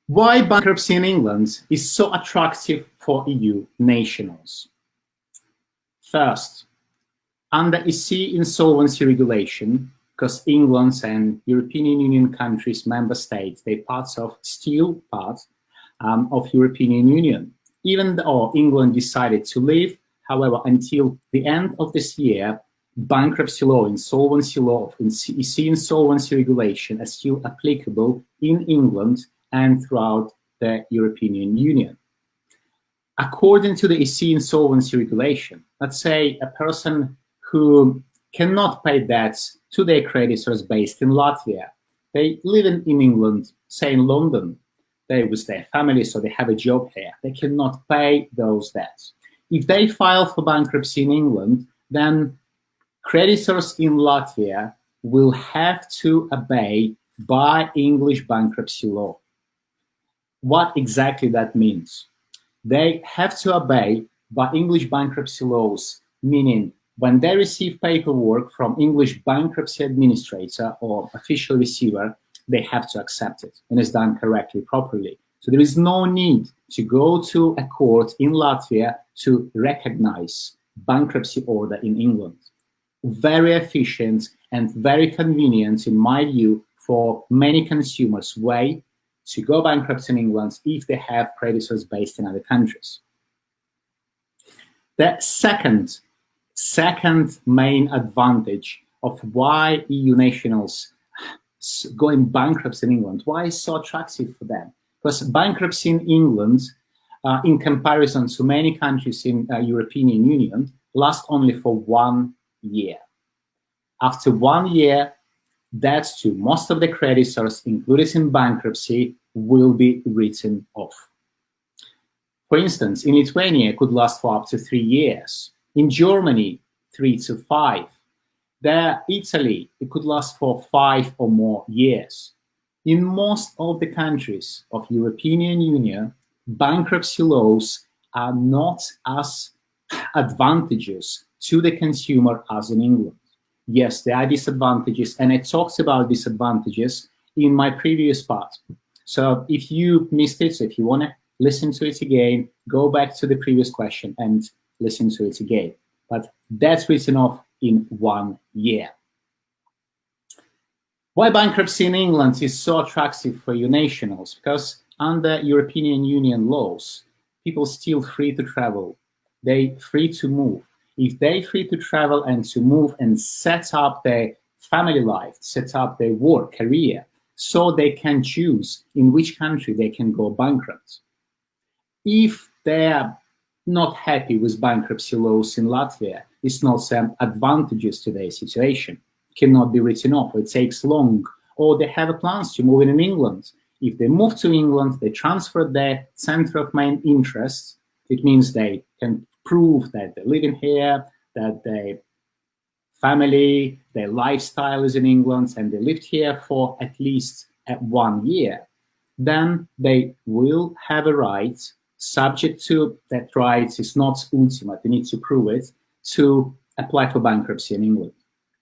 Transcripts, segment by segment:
Why bankruptcy in England is so attractive for EU nationals? First, under EC insolvency regulation, because England and European Union countries, member states, they're still part of European Union. Even though England decided to leave, however, until the end of this year, bankruptcy law, insolvency law, EC insolvency regulation are still applicable in England and throughout the European Union. According to the EC insolvency regulation, let's say a person who cannot pay debts to their creditors based in Latvia, they live in England, say in London, they're with their family, so they have a job here, they cannot pay those debts. If they file for bankruptcy in England, then creditors in Latvia will have to obey by English bankruptcy law. What exactly that means? They have to obey by English bankruptcy laws, meaning when they receive paperwork from English bankruptcy administrator or official receiver, they have to accept it and it's done correctly, properly. So there is no need to go to a court in Latvia to recognize bankruptcy order in England. Very efficient and very convenient, in my view, for many consumers' way to go bankrupt in England if they have creditors based in other countries. The second main advantage of why EU nationals going bankrupt in England, why it's so attractive for them? Because bankruptcy in England, in comparison to many countries in European Union, lasts only for 1 year. After 1 year, debts to most of the creditors included in bankruptcy will be written off. For instance, in Lithuania, it could last for up to 3 years. In Germany, 3 to 5. There, Italy, it could last for 5 or more years. In most of the countries of European Union, bankruptcy laws are not as advantageous to the consumer as in England. Yes, there are disadvantages, and I talked about disadvantages in my previous part. So if you missed it, so if you want to listen to it again, go back to the previous question and listen to it again. But that's written off in 1 year. Why bankruptcy in England is so attractive for EU nationals? Because under European Union laws, people still free to travel. They're free to move. If they're free to travel and to move and set up their family life, set up their work, career, so they can choose in which country they can go bankrupt. If they're not happy with bankruptcy laws in Latvia, it's not some advantages to their situation, cannot be written off, it takes long, or they have plans to move in England. If they move to England, they transfer their center of main interest, it means they can prove that they're living here, that their family, their lifestyle is in England, and they lived here for at least 1 year, then they will have a right, subject to that right is not ultimate, they need to prove it, to apply for bankruptcy in England.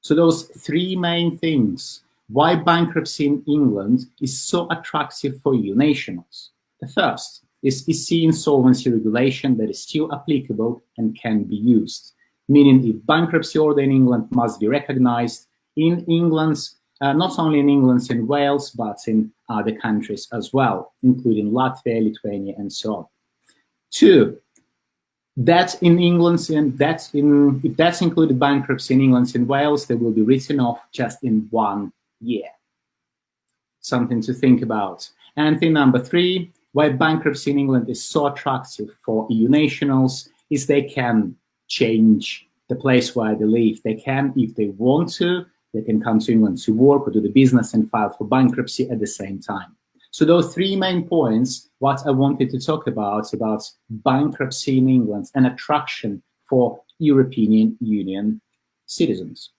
So those 3 main things why bankruptcy in England is so attractive for EU nationals. The first is EC insolvency regulation that is still applicable and can be used. Meaning if bankruptcy order in England must be recognized in England, not only in England and Wales, but in other countries as well, including Latvia, Lithuania, and so on. 2, that in England, and if that's included bankruptcy in England and Wales, they will be written off just in 1 year. Something to think about. And thing number 3, why bankruptcy in England is so attractive for EU nationals is they can change the place where they live. They can, if they want to, they can come to England to work or do the business and file for bankruptcy at the same time. So those 3 main points, what I wanted to talk about bankruptcy in England, an attraction for European Union citizens.